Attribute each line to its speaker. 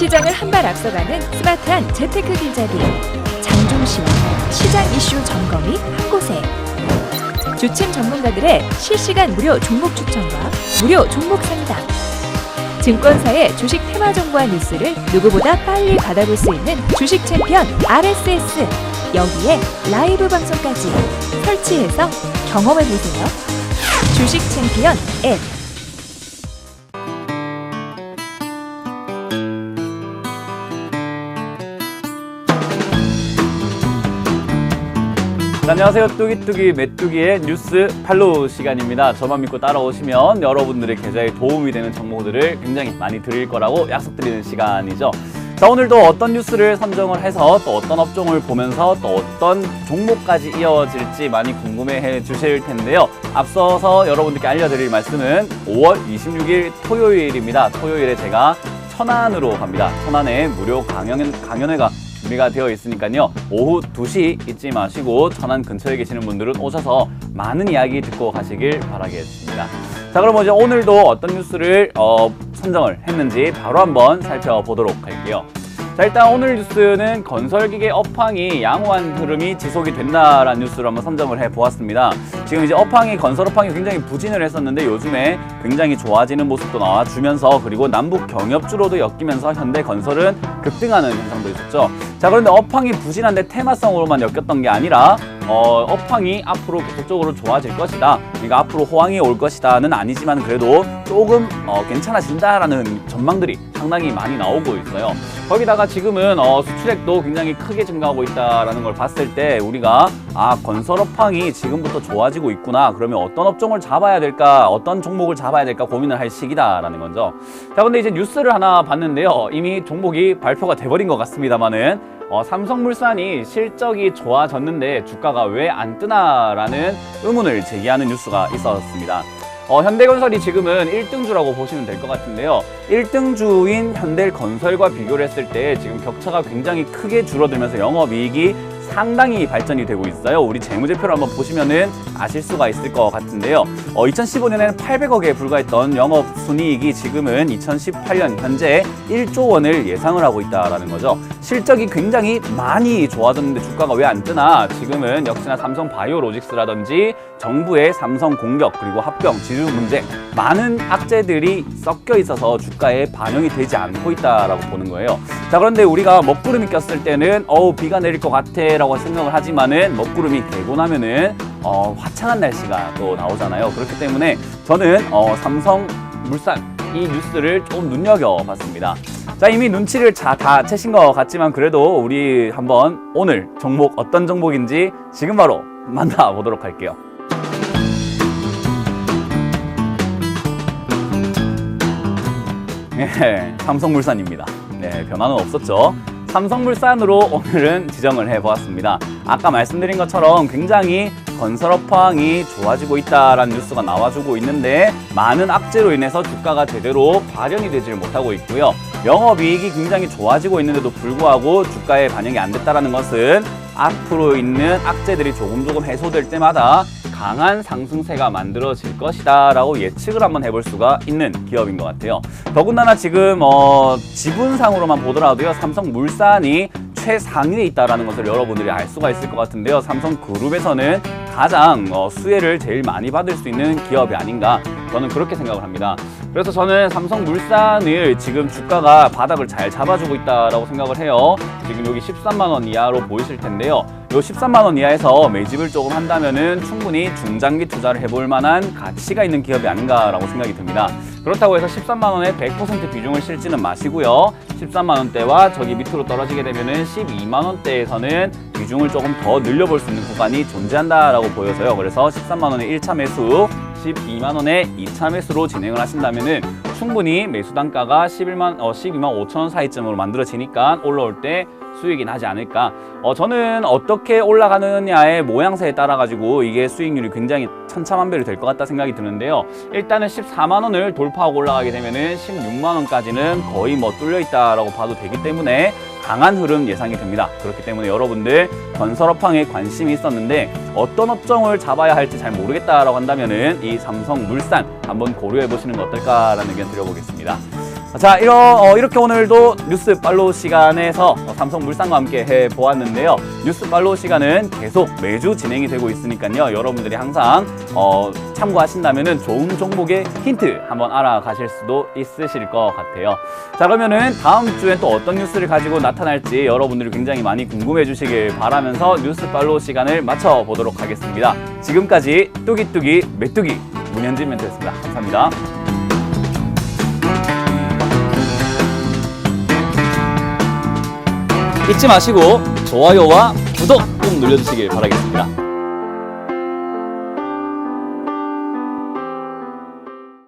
Speaker 1: 시장을 한 발 앞서가는 스마트한 재테크 길잡이 장종시와 시장 이슈 점검이 한 곳에 주침 전문가들의 실시간 무료 종목 추천과 무료 종목 상담 증권사의 주식 테마 정보와 뉴스를 누구보다 빨리 받아볼 수 있는 주식 챔피언 RSS 여기에 라이브 방송까지 설치해서 경험해보세요. 주식 챔피언 앱
Speaker 2: 안녕하세요. 뚜기뚜기 메뚜기의 뉴스 팔로우 시간입니다. 저만 믿고 따라오시면 여러분들의 계좌에 도움이 되는 정보들을 굉장히 많이 드릴 거라고 약속드리는 시간이죠. 자, 오늘도 어떤 뉴스를 선정을 해서 또 어떤 업종을 보면서 또 어떤 종목까지 이어질지 많이 궁금해해 주실 텐데요. 앞서서 여러분들께 알려드릴 말씀은 5월 26일 토요일입니다. 토요일에 제가 천안으로 갑니다. 천안에 무료 강연회가 준비가 되어 있으니까요. 오후 2시 잊지 마시고 천안 근처에 계시는 분들은 오셔서 많은 이야기 듣고 가시길 바라겠습니다. 자, 그럼 이제 오늘도 어떤 뉴스를 선정을 했는지 바로 한번 살펴보도록 할게요. 자, 일단 오늘 뉴스는 건설기계 업황이 양호한 흐름이 지속이 된다라는 뉴스를 한번 선정을 해보았습니다. 지금 이제 건설 업황이 굉장히 부진을 했었는데 요즘에 굉장히 좋아지는 모습도 나와주면서 그리고 남북 경협주로도 엮이면서 현대건설은 급등하는 현상도 있었죠. 자, 그런데 업황이 부진한데 테마성으로만 엮였던 게 아니라 업황이 앞으로 계속적으로 좋아질 것이다. 그러니까 앞으로 호황이 올 것이다는 아니지만 그래도 조금 괜찮아진다라는 전망들이 상당히 많이 나오고 있어요. 거기다가 지금은 수출액도 굉장히 크게 증가하고 있다라는 걸 봤을 때 우리가 건설 업황이 지금부터 좋아지고 있구나. 그러면 어떤 업종을 잡아야 될까, 어떤 종목을 잡아야 될까 고민을 할 시기다라는 거죠. 자, 근데 이제 뉴스를 하나 봤는데요. 이미 종목이 발표가 돼버린 것 같습니다만은 삼성물산이 실적이 좋아졌는데 주가가 왜 안 뜨나라는 의문을 제기하는 뉴스가 있었습니다. 현대건설이 지금은 1등주라고 보시면 될 것 같은데요. 1등주인 현대건설과 비교를 했을 때 지금 격차가 굉장히 크게 줄어들면서 영업이익이 상당히 발전이 되고 있어요. 우리 재무제표를 한번 보시면은 아실 수가 있을 것 같은데요. 2015년에는 800억에 불과했던 영업순이익이 지금은 2018년 현재 1조 원을 예상을 하고 있다라는 거죠. 실적이 굉장히 많이 좋아졌는데 주가가 왜 안 뜨나? 지금은 역시나 삼성바이오로직스라든지 정부의 삼성공격 그리고 합병, 지주 문제 많은 악재들이 섞여 있어서 주가에 반영이 되지 않고 있다라고 보는 거예요. 자, 그런데 우리가 먹구름이 꼈을 때는 비가 내릴 것 같아 라고 생각을 하지만은 먹구름이 개고 나면은 화창한 날씨가 또 나오잖아요. 그렇기 때문에 저는 삼성물산 이 뉴스를 좀 눈여겨봤습니다. 자, 이미 눈치를 다 채신 것 같지만 그래도 우리 한번 오늘 종목 어떤 종목인지 지금 바로 만나보도록 할게요. 네, 삼성물산입니다. 네, 변화는 없었죠. 삼성물산으로 오늘은 지정을 해보았습니다. 아까 말씀드린 것처럼 굉장히 건설 업황이 좋아지고 있다라는 뉴스가 나와주고 있는데 많은 악재로 인해서 주가가 제대로 발현이 되질 못하고 있고요. 영업이익이 굉장히 좋아지고 있는데도 불구하고 주가에 반영이 안 됐다는 것은 앞으로 있는 악재들이 조금 해소될 때마다 강한 상승세가 만들어질 것이다 라고 예측을 한번 해볼 수가 있는 기업인 것 같아요. 더군다나 지금 지분상으로만 보더라도요, 삼성물산이 최상위에 있다는 것을 여러분들이 알 수가 있을 것 같은데요. 삼성그룹에서는 가장 수혜를 제일 많이 받을 수 있는 기업이 아닌가, 저는 그렇게 생각을 합니다. 그래서 저는 삼성물산을 지금 주가가 바닥을 잘 잡아주고 있다라고 생각을 해요. 지금 여기 13만 원 이하로 보이실 텐데요. 요 13만 원 이하에서 매집을 조금 한다면은 충분히 중장기 투자를 해볼 만한 가치가 있는 기업이 아닌가라고 생각이 듭니다. 그렇다고 해서 13만 원에 100% 비중을 실지는 마시고요. 13만 원대와 저기 밑으로 떨어지게 되면은 12만 원대에서는 비중을 조금 더 늘려볼 수 있는 구간이 존재한다라고 보여서요. 그래서 13만 원의 1차 매수, 12만 원의 2차 매수로 진행을 하신다면은 충분히 매수 단가가 12만 5천 원 사이쯤으로 만들어지니까 올라올 때 수익이 나지 않을까. 저는 어떻게 올라가느냐의 모양새에 따라 가지고 이게 수익률이 굉장히 천차만별이 될 것 같다 생각이 드는데요. 일단은 14만 원을 돌파하고 올라가게 되면은 16만 원까지는 거의 뚫려 있다라고 봐도 되기 때문에 강한 흐름 예상이 됩니다. 그렇기 때문에 여러분들 건설 업황에 관심이 있었는데 어떤 업종을 잡아야 할지 잘 모르겠다라고 한다면은 이 삼성물산 한번 고려해 보시는 거 어떨까라는 의견 드려보겠습니다. 자, 이렇게 오늘도 뉴스 팔로우 시간에서 삼성물산과 함께 해보았는데요. 뉴스 팔로우 시간은 계속 매주 진행이 되고 있으니까요. 여러분들이 항상 참고하신다면 좋은 종목의 힌트 한번 알아가실 수도 있으실 것 같아요. 자, 그러면은 다음 주엔 또 어떤 뉴스를 가지고 나타날지 여러분들이 굉장히 많이 궁금해 주시길 바라면서 뉴스 팔로우 시간을 마쳐보도록 하겠습니다. 지금까지 뚜기뚜기 메뚜기 문현진 멘토였습니다. 감사합니다. 잊지 마시고 좋아요와 구독 꼭 눌러주시길 바라겠습니다.